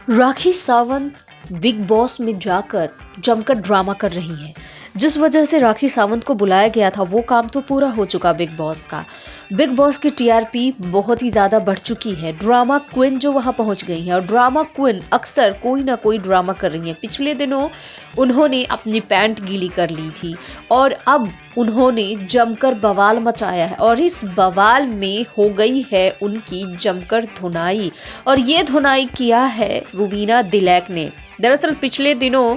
Rakhi Sawant big boss में जाकर जमकर ड्रामा कर रही हैं। जिस वजह से राखी सावंत को बुलाया गया था वो काम तो पूरा हो चुका बिग बॉस का। बिग बॉस की टीआरपी बहुत ही ज्यादा बढ़ चुकी है। ड्रामा क्वीन जो वहां पहुंच गई है और ड्रामा क्वीन अक्सर कोई ना कोई ड्रामा कर रही है। पिछले दिनों उन्होंने अपनी पैंट गीली कर ली थी और अब उन्होंने जमकर बवाल मचाया है और इस बवाल में हो गई है उनकी जमकर धुनाई। और ये धुनाई किया है रुबीना दिलैक ने। दरअसल पिछले दिनों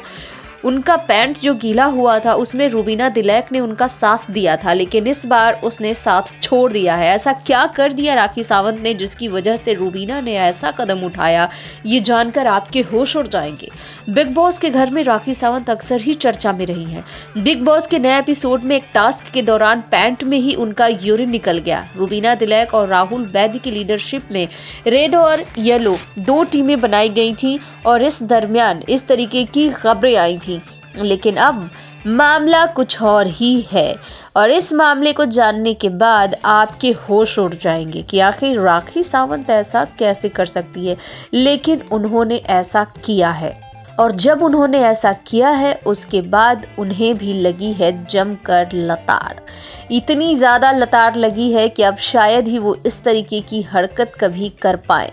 उनका पैंट जो गीला हुआ था उसमें रुबीना दिलैक ने उनका साथ दिया था, लेकिन इस बार उसने साथ छोड़ दिया है। ऐसा क्या कर दिया राखी सावंत ने जिसकी वजह से रुबीना ने ऐसा कदम उठाया, ये जानकर आपके होश उड़ जाएंगे। बिग बॉस के घर में राखी सावंत अक्सर ही चर्चा में रही हैं। बिग बॉस के नए एपिसोड में एक टास्क के दौरान पैंट में ही उनका यूरिन निकल गया। रुबीना दिलैक और राहुल वैद्य की लीडरशिप में रेड और येलो दो टीमें बनाई गई थी और इस दरमियान इस तरीके की खबरें आई थी। लेकिन अब मामला कुछ और ही है और इस मामले को जानने के बाद आपके होश उड़ जाएंगे कि आखिर राखी सावंत ऐसा कैसे कर सकती है। लेकिन उन्होंने ऐसा किया है और जब उन्होंने ऐसा किया है उसके बाद उन्हें भी लगी है जमकर लताड़। इतनी ज़्यादा लताड़ लगी है कि अब शायद ही वो इस तरीके की हरकत कभी कर पाए।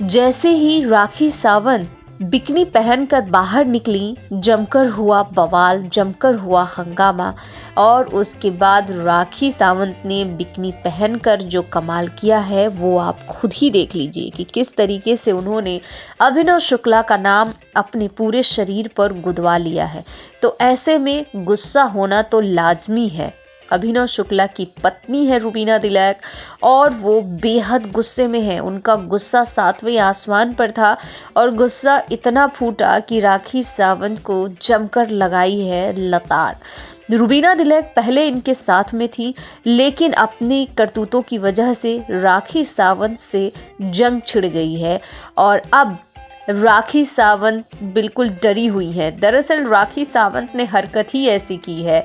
जैसे ही राखी सावंत बिकनी पहनकर बाहर निकली, जमकर हुआ बवाल, जमकर हुआ हंगामा और उसके बाद राखी सावंत ने बिकनी पहनकर जो कमाल किया है वो आप खुद ही देख लीजिए कि किस तरीके से उन्होंने अभिनव शुक्ला का नाम अपने पूरे शरीर पर गुदवा लिया है। तो ऐसे में गुस्सा होना तो लाजमी है। अभिनव शुक्ला की पत्नी है रुबीना दिलैक और वो बेहद गुस्से में है। उनका गुस्सा 7वें आसमान पर था और गुस्सा इतना फूटा कि राखी सावंत को जमकर लगाई है लताड़। रुबीना दिलैक पहले इनके साथ में थी, लेकिन अपनी करतूतों की वजह से राखी सावंत से जंग छिड़ गई है और अब राखी सावंत बिल्कुल डरी हुई है। दरअसल राखी सावंत ने हरकत ही ऐसी की है।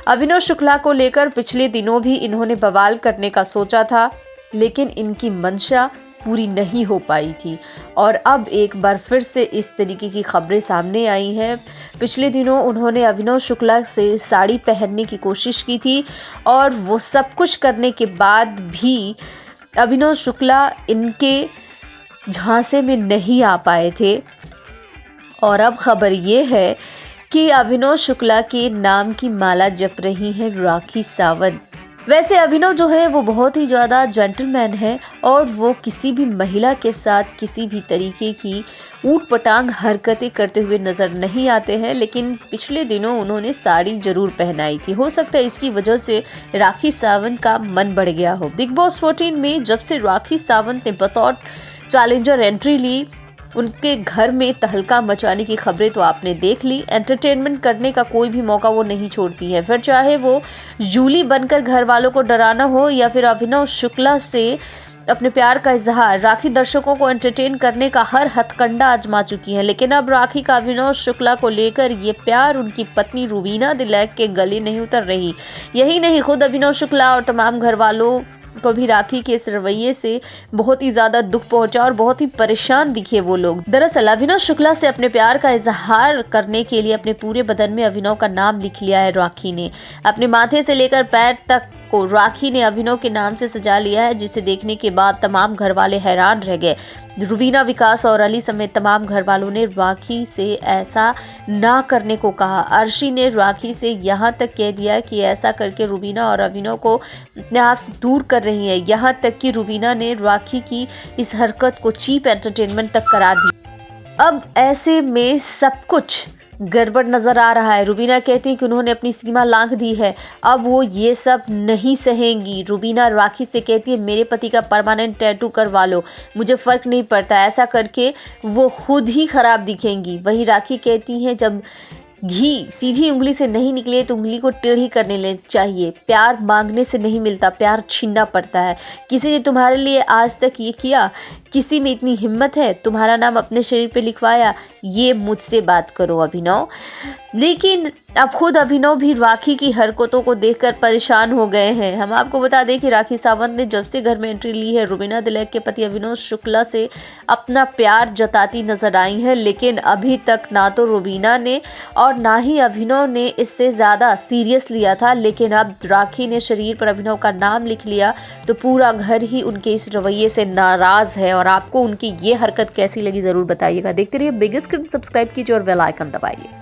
अभिनव शुक्ला को लेकर पिछले दिनों भी इन्होंने बवाल करने का सोचा था, लेकिन इनकी मंशा पूरी नहीं हो पाई थी और अब एक बार फिर से इस तरीके की खबरें सामने आई हैं। पिछले दिनों उन्होंने अभिनव शुक्ला से साड़ी पहनने की कोशिश की थी और वो सब कुछ करने के बाद भी अभिनव शुक्ला इनके झांसे में नहीं आ पाए थे। और अब खबर ये है कि अभिनव शुक्ला के नाम की माला जप रही है राखी सावंत। वैसे अभिनव जो है वो बहुत ही ज़्यादा जेंटलमैन है और वो किसी भी महिला के साथ किसी भी तरीके की ऊट पटांग हरकतें करते हुए नज़र नहीं आते हैं, लेकिन पिछले दिनों उन्होंने साड़ी जरूर पहनाई थी। हो सकता है इसकी वजह से राखी सावंत का मन बढ़ गया हो। बिग बॉस 14 में जब से राखी सावंत ने बतौर चैलेंजर एंट्री ली, उनके घर में तहलका मचाने की खबरें तो आपने देख ली। एंटरटेनमेंट करने का कोई भी मौका वो नहीं छोड़ती है, फिर चाहे वो जूली बनकर घर वालों को डराना हो या फिर अभिनव शुक्ला से अपने प्यार का इजहार। राखी दर्शकों को एंटरटेन करने का हर हथकंडा आजमा चुकी है, लेकिन अब राखी का अभिनव शुक्ला को लेकर ये प्यार उनकी पत्नी रुबीना दिलैक के गले नहीं उतर रही। यही नहीं, खुद अभिनव शुक्ला और तमाम घर वालों को भी राखी के इस रवैये से बहुत ही ज्यादा दुख पहुंचा और बहुत ही परेशान दिखे वो लोग। दरअसल अभिनव शुक्ला से अपने प्यार का इजहार करने के लिए अपने पूरे बदन में अभिनव का नाम लिख लिया है राखी ने। अपने माथे से लेकर पैर तक को राखी ने अभिनव के नाम से सजा लिया है, जिसे देखने के बाद तमाम घर वाले हैरान रह गए। रुबीना, विकास और अली समेत तमाम घर वालों ने राखी से ऐसा ना करने को कहा। अर्शी ने राखी से यहाँ तक कह दिया कि ऐसा करके रुबीना और अभिनव को अपने आप से दूर कर रही है। यहाँ तक कि रुबीना ने राखी की इस हरकत को चीप एंटरटेनमेंट तक करार दिया। अब ऐसे में सब कुछ गड़बड़ नजर आ रहा है। रुबीना कहती है कि उन्होंने अपनी सीमा लांघ दी है, अब वो ये सब नहीं सहेंगी। रुबीना राखी से कहती है मेरे पति का परमानेंट टैटू करवा लो, मुझे फर्क नहीं पड़ता। ऐसा करके वो खुद ही खराब दिखेंगी। वहीं राखी कहती है जब घी सीधी उंगली से नहीं निकले तो उंगली को टेढ़ी करने ले चाहिए। प्यार मांगने से नहीं मिलता, प्यार छीनना पड़ता है। किसी ने तुम्हारे लिए आज तक ये किया? किसी में इतनी हिम्मत है तुम्हारा नाम अपने शरीर पे लिखवाया? ये मुझसे बात करो अभिनव। लेकिन अब खुद अभिनव भी राखी की हरकतों को देखकर परेशान हो गए हैं। हम आपको बता दें कि राखी सावंत ने जब से घर में एंट्री ली है, रुबीना दिलैक के पति अभिनव शुक्ला से अपना प्यार जताती नजर आई हैं, लेकिन अभी तक ना तो रुबीना ने और ना ही अभिनव ने इससे ज़्यादा सीरियस लिया था। लेकिन अब राखी ने शरीर पर अभिनव का नाम लिख लिया तो पूरा घर ही उनके इस रवैये से नाराज़ है। और आपको उनकी ये हरकत कैसी लगी ज़रूर बताइएगा। देखते रहिए बिग स्क्रीन, सब्सक्राइब कीजिए और बेल आइकन दबाइए।